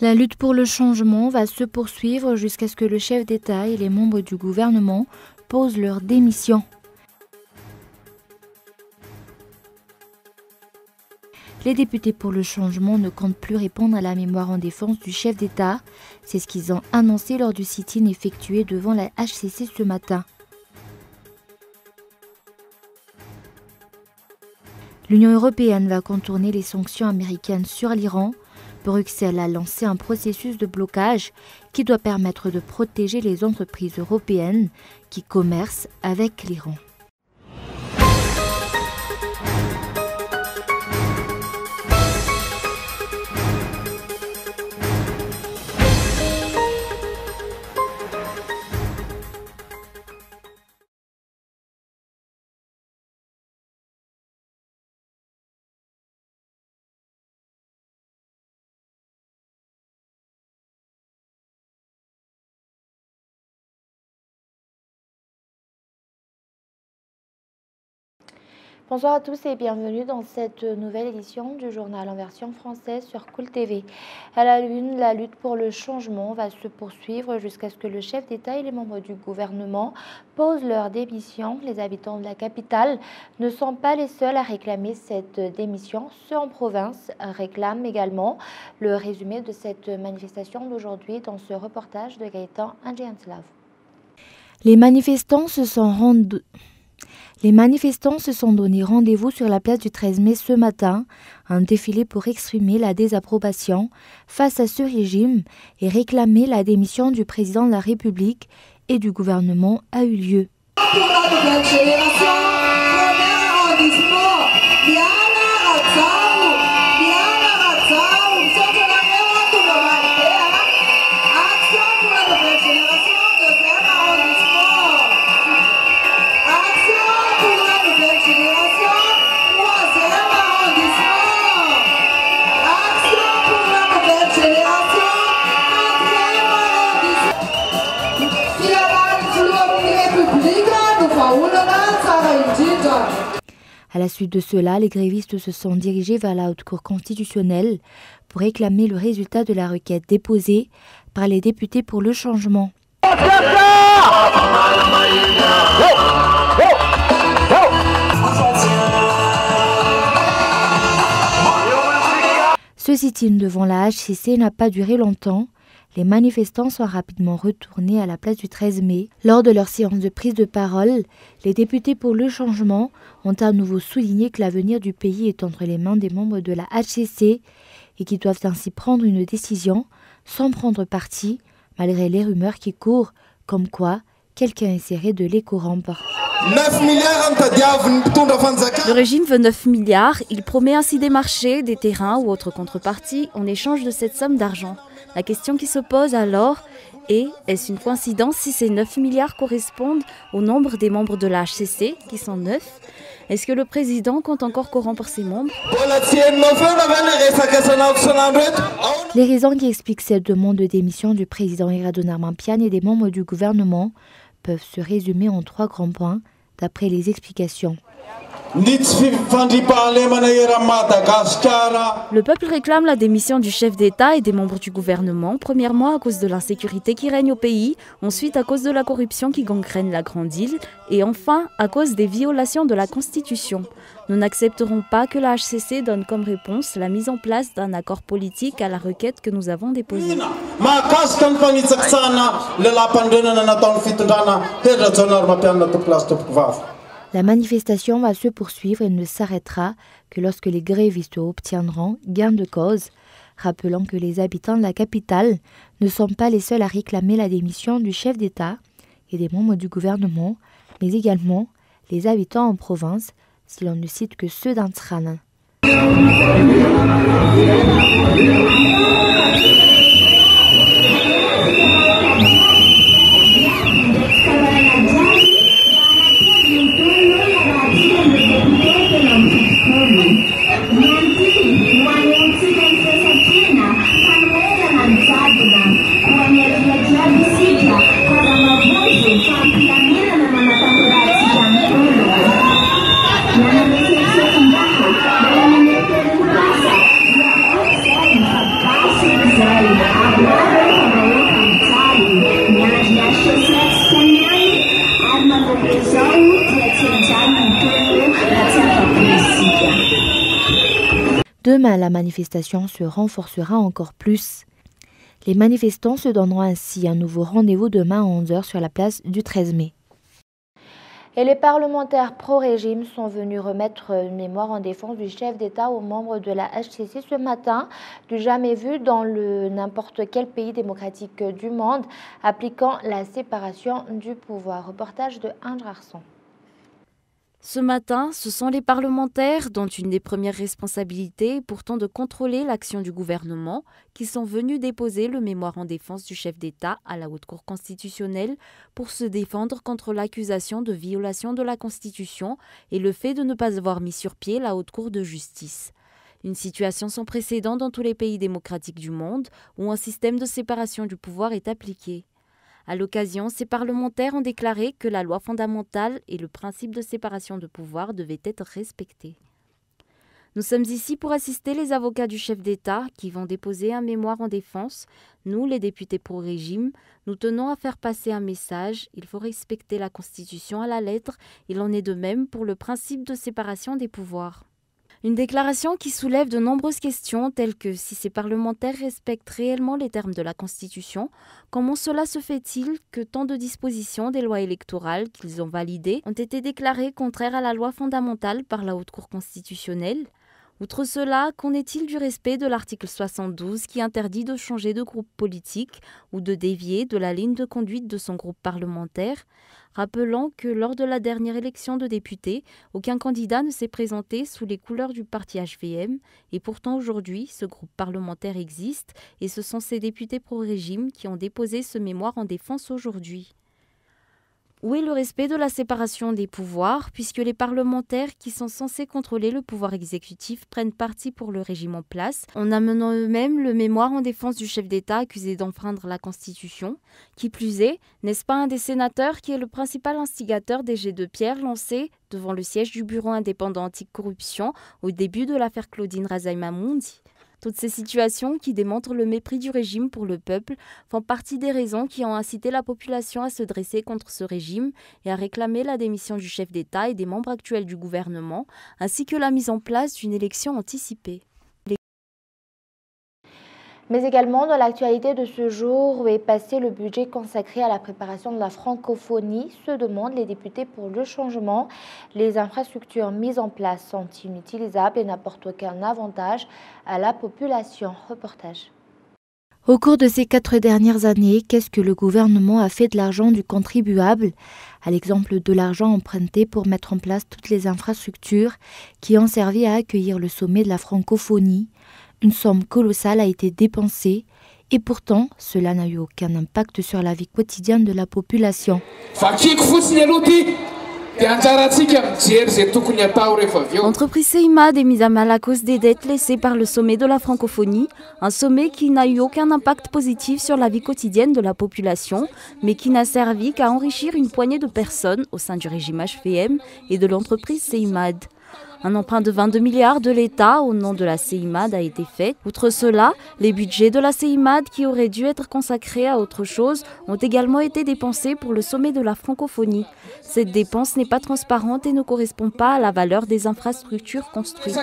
La lutte pour le changement va se poursuivre jusqu'à ce que le chef d'État et les membres du gouvernement posent leur démission. Les députés pour le changement ne comptent plus répondre à la mémoire en défense du chef d'État. C'est ce qu'ils ont annoncé lors du sit-in effectué devant la HCC ce matin. L'Union européenne va contourner les sanctions américaines sur l'Iran. Bruxelles a lancé un processus de blocage qui doit permettre de protéger les entreprises européennes qui commercent avec l'Iran. Bonsoir à tous et bienvenue dans cette nouvelle édition du journal en version française sur Cool TV. À la une, la lutte pour le changement va se poursuivre jusqu'à ce que le chef d'État et les membres du gouvernement posent leur démission. Les habitants de la capitale ne sont pas les seuls à réclamer cette démission. Ceux en province réclament également. Le résumé de cette manifestation d'aujourd'hui dans ce reportage de Gaëtan Andjianslav. Les manifestants se sont donné rendez-vous sur la place du 13 mai ce matin, un défilé pour exprimer la désapprobation face à ce régime et réclamer la démission du président de la République et du gouvernement a eu lieu. À la suite de cela, les grévistes se sont dirigés vers la Haute Cour constitutionnelle pour réclamer le résultat de la requête déposée par les députés pour le changement. Ce sit-in devant la HCC n'a pas duré longtemps. Les manifestants sont rapidement retournés à la place du 13 mai. Lors de leur séance de prise de parole, les députés pour le changement ont à nouveau souligné que l'avenir du pays est entre les mains des membres de la HCC et qu'ils doivent ainsi prendre une décision sans prendre parti, malgré les rumeurs qui courent, comme quoi quelqu'un essaierait de les corrompre. Le régime veut 9 milliards, il promet ainsi des marchés, des terrains ou autres contreparties en échange de cette somme d'argent. La question qui se pose alors est, est-ce une coïncidence si ces 9 milliards correspondent au nombre des membres de la HCC, qui sont 9? Est-ce que le président compte encore corrompre ses membres? Les raisons qui expliquent cette demande de démission du président Iradona Mampian et des membres du gouvernement peuvent se résumer en 3 grands points, d'après les explications. Le peuple réclame la démission du chef d'État et des membres du gouvernement, premièrement à cause de l'insécurité qui règne au pays, ensuite à cause de la corruption qui gangrène la grande île, et enfin à cause des violations de la Constitution. Nous n'accepterons pas que la HCC donne comme réponse la mise en place d'un accord politique à la requête que nous avons déposée. La manifestation va se poursuivre et ne s'arrêtera que lorsque les grévistes obtiendront gain de cause, rappelant que les habitants de la capitale ne sont pas les seuls à réclamer la démission du chef d'État et des membres du gouvernement, mais également les habitants en province, si l'on ne cite que ceux d'Antsran. la manifestation se renforcera encore plus. Les manifestants se donneront ainsi un nouveau rendez-vous demain à 11 h sur la place du 13 mai. Et les parlementaires pro-régime sont venus remettre une mémoire en défense du chef d'État aux membres de la HCC ce matin, du jamais vu dans n'importe quel pays démocratique du monde, appliquant la séparation du pouvoir. Reportage de Ange Arson. Ce matin, ce sont les parlementaires, dont une des premières responsabilités est pourtant de contrôler l'action du gouvernement, qui sont venus déposer le mémoire en défense du chef d'État à la Haute Cour constitutionnelle pour se défendre contre l'accusation de violation de la Constitution et le fait de ne pas avoir mis sur pied la Haute Cour de justice. Une situation sans précédent dans tous les pays démocratiques du monde où un système de séparation du pouvoir est appliqué. À l'occasion, ces parlementaires ont déclaré que la loi fondamentale et le principe de séparation de pouvoir devaient être respectés. Nous sommes ici pour assister les avocats du chef d'État qui vont déposer un mémoire en défense. Nous, les députés pro-régime, nous tenons à faire passer un message. Il faut respecter la Constitution à la lettre. Il en est de même pour le principe de séparation des pouvoirs. Une déclaration qui soulève de nombreuses questions telles que si ces parlementaires respectent réellement les termes de la Constitution, comment cela se fait-il que tant de dispositions des lois électorales qu'ils ont validées ont été déclarées contraires à la loi fondamentale par la Haute Cour constitutionnelle ? Outre cela, qu'en est-il du respect de l'article 72 qui interdit de changer de groupe politique ou de dévier de la ligne de conduite de son groupe parlementaire, rappelant que lors de la dernière élection de députés, aucun candidat ne s'est présenté sous les couleurs du parti HVM et pourtant aujourd'hui, ce groupe parlementaire existe et ce sont ces députés pro-régime qui ont déposé ce mémoire en défense aujourd'hui. Où est le respect de la séparation des pouvoirs, puisque les parlementaires qui sont censés contrôler le pouvoir exécutif prennent parti pour le régime en place, en amenant eux-mêmes le mémoire en défense du chef d'État accusé d'enfreindre la Constitution. Qui plus est, n'est-ce pas un des sénateurs qui est le principal instigateur des jets de pierre lancés devant le siège du Bureau indépendant anticorruption au début de l'affaire Claudine Razay-Mamoudi ? Toutes ces situations qui démontrent le mépris du régime pour le peuple font partie des raisons qui ont incité la population à se dresser contre ce régime et à réclamer la démission du chef d'État et des membres actuels du gouvernement, ainsi que la mise en place d'une élection anticipée. Mais également, dans l'actualité de ce jour, où est passé le budget consacré à la préparation de la francophonie, se demandent les députés pour le changement. Les infrastructures mises en place sont inutilisables et n'apportent aucun avantage à la population. Reportage. Au cours de ces 4 dernières années, qu'est-ce que le gouvernement a fait de l'argent du contribuable? À l'exemple de l'argent emprunté pour mettre en place toutes les infrastructures qui ont servi à accueillir le sommet de la francophonie. Une somme colossale a été dépensée et pourtant, cela n'a eu aucun impact sur la vie quotidienne de la population. L'entreprise CEIMAD est mise à mal à cause des dettes laissées par le sommet de la francophonie, un sommet qui n'a eu aucun impact positif sur la vie quotidienne de la population, mais qui n'a servi qu'à enrichir une poignée de personnes au sein du régime HVM et de l'entreprise CEIMAD. Un emprunt de 22 milliards de l'État au nom de la CEIMAD a été fait. Outre cela, les budgets de la CEIMAD qui auraient dû être consacrés à autre chose ont également été dépensés pour le sommet de la francophonie. Cette dépense n'est pas transparente et ne correspond pas à la valeur des infrastructures construites.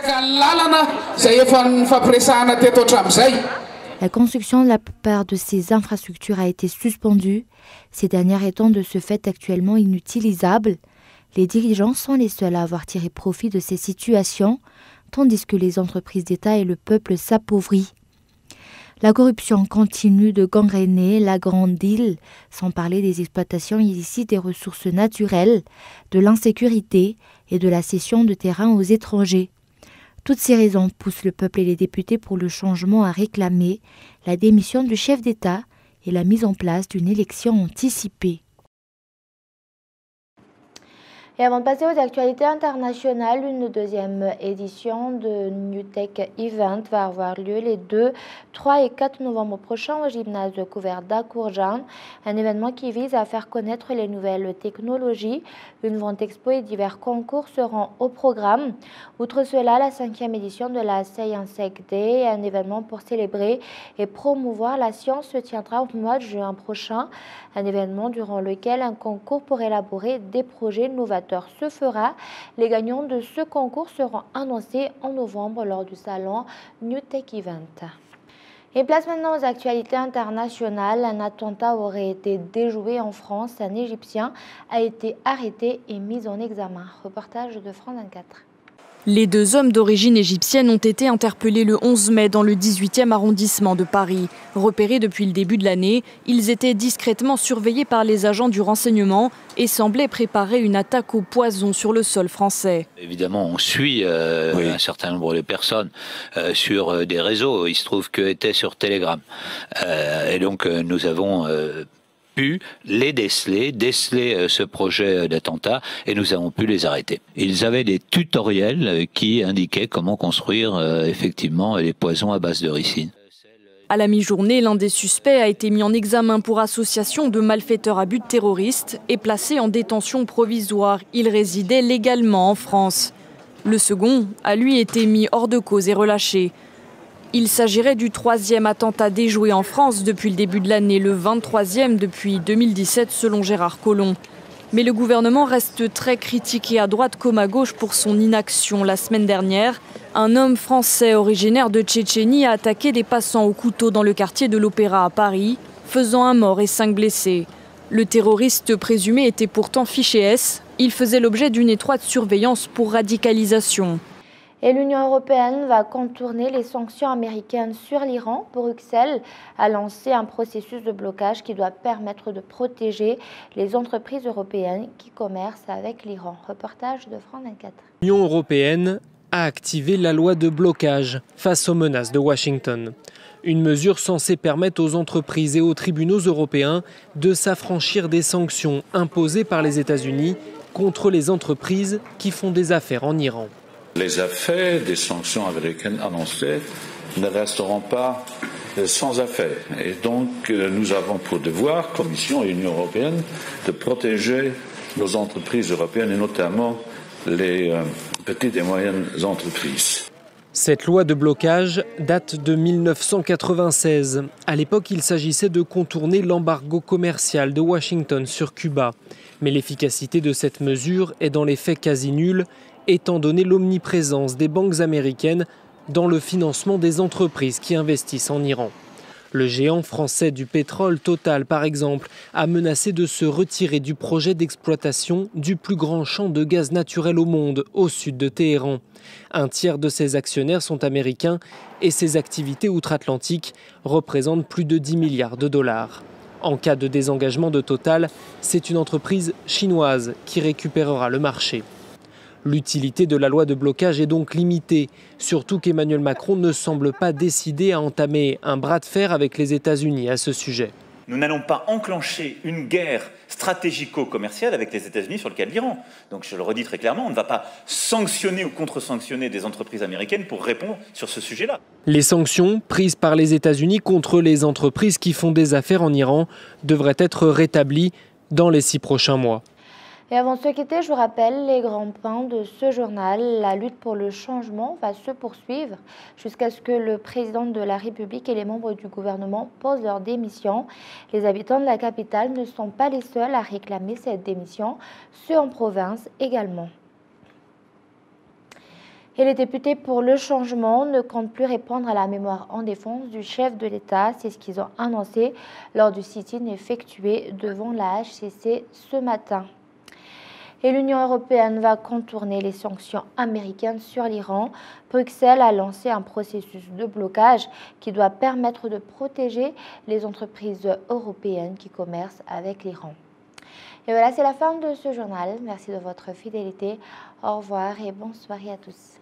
La construction de la plupart de ces infrastructures a été suspendue, ces dernières étant de ce fait actuellement inutilisables. Les dirigeants sont les seuls à avoir tiré profit de ces situations, tandis que les entreprises d'État et le peuple s'appauvrissent. La corruption continue de gangréner la grande île, sans parler des exploitations illicites des ressources naturelles, de l'insécurité et de la cession de terrains aux étrangers. Toutes ces raisons poussent le peuple et les députés pour le changement à réclamer la démission du chef d'État et la mise en place d'une élection anticipée. Et avant de passer aux actualités internationales, une deuxième édition de New Tech Event va avoir lieu les 2, 3 et 4 novembre prochains au gymnase couvert d'Akourjan. Un événement qui vise à faire connaître les nouvelles technologies. Une vente expo et divers concours seront au programme. Outre cela, la 5e édition de la Science Day, un événement pour célébrer et promouvoir la science, se tiendra au mois de juin prochain. Un événement durant lequel un concours pour élaborer des projets novateurs indicateurs se fera. Les gagnants de ce concours seront annoncés en novembre lors du salon New Tech Event. Et place maintenant aux actualités internationales. Un attentat aurait été déjoué en France. Un Égyptien a été arrêté et mis en examen. Reportage de France 24. Les deux hommes d'origine égyptienne ont été interpellés le 11 mai dans le 18e arrondissement de Paris. Repérés depuis le début de l'année, ils étaient discrètement surveillés par les agents du renseignement et semblaient préparer une attaque au poison sur le sol français. Évidemment, on suit un certain nombre de personnes sur des réseaux. Il se trouve qu'eux étaient sur Telegram. Et donc, nous avons pu les déceler ce projet d'attentat et nous avons pu les arrêter. Ils avaient des tutoriels qui indiquaient comment construire effectivement les poisons à base de ricine. À la mi-journée, l'un des suspects a été mis en examen pour association de malfaiteurs à but terroriste et placé en détention provisoire. Il résidait légalement en France. Le second a lui été mis hors de cause et relâché. Il s'agirait du 3e attentat déjoué en France depuis le début de l'année, le 23e depuis 2017 selon Gérard Collomb. Mais le gouvernement reste très critiqué à droite comme à gauche pour son inaction. La semaine dernière, un homme français originaire de Tchétchénie a attaqué des passants au couteau dans le quartier de l'Opéra à Paris, faisant un mort et 5 blessés. Le terroriste présumé était pourtant fiché S. Il faisait l'objet d'une étroite surveillance pour radicalisation. Et l'Union européenne va contourner les sanctions américaines sur l'Iran. Bruxelles a lancé un processus de blocage qui doit permettre de protéger les entreprises européennes qui commercent avec l'Iran. Reportage de France 24. L'Union européenne a activé la loi de blocage face aux menaces de Washington. Une mesure censée permettre aux entreprises et aux tribunaux européens de s'affranchir des sanctions imposées par les États-Unis contre les entreprises qui font des affaires en Iran. Les effets des sanctions américaines annoncées ne resteront pas sans effet. Et donc, nous avons pour devoir, Commission et Union européenne, de protéger nos entreprises européennes et notamment les petites et moyennes entreprises. Cette loi de blocage date de 1996. À l'époque, il s'agissait de contourner l'embargo commercial de Washington sur Cuba. Mais l'efficacité de cette mesure est dans les faits quasi nulle, étant donné l'omniprésence des banques américaines dans le financement des entreprises qui investissent en Iran. Le géant français du pétrole Total, par exemple, a menacé de se retirer du projet d'exploitation du plus grand champ de gaz naturel au monde, au sud de Téhéran. Un tiers de ses actionnaires sont américains et ses activités outre-Atlantique représentent plus de 10 milliards de dollars. En cas de désengagement de Total, c'est une entreprise chinoise qui récupérera le marché. L'utilité de la loi de blocage est donc limitée, surtout qu'Emmanuel Macron ne semble pas décidé à entamer un bras de fer avec les États-Unis à ce sujet. Nous n'allons pas enclencher une guerre stratégico-commerciale avec les États-Unis sur le cas de l'Iran. Donc je le redis très clairement, on ne va pas sanctionner ou contre-sanctionner des entreprises américaines pour répondre sur ce sujet-là. Les sanctions prises par les États-Unis contre les entreprises qui font des affaires en Iran devraient être rétablies dans les 6 prochains mois. Et avant de se quitter, je vous rappelle les grands points de ce journal. La lutte pour le changement va se poursuivre jusqu'à ce que le président de la République et les membres du gouvernement posent leur démission. Les habitants de la capitale ne sont pas les seuls à réclamer cette démission, ceux en province également. Et les députés pour le changement ne comptent plus répondre à la mémoire en défense du chef de l'État. C'est ce qu'ils ont annoncé lors du sit-in effectué devant la HCC ce matin. Et l'Union européenne va contourner les sanctions américaines sur l'Iran. Bruxelles a lancé un processus de blocage qui doit permettre de protéger les entreprises européennes qui commercent avec l'Iran. Et voilà, c'est la fin de ce journal. Merci de votre fidélité. Au revoir et bonne soirée à tous.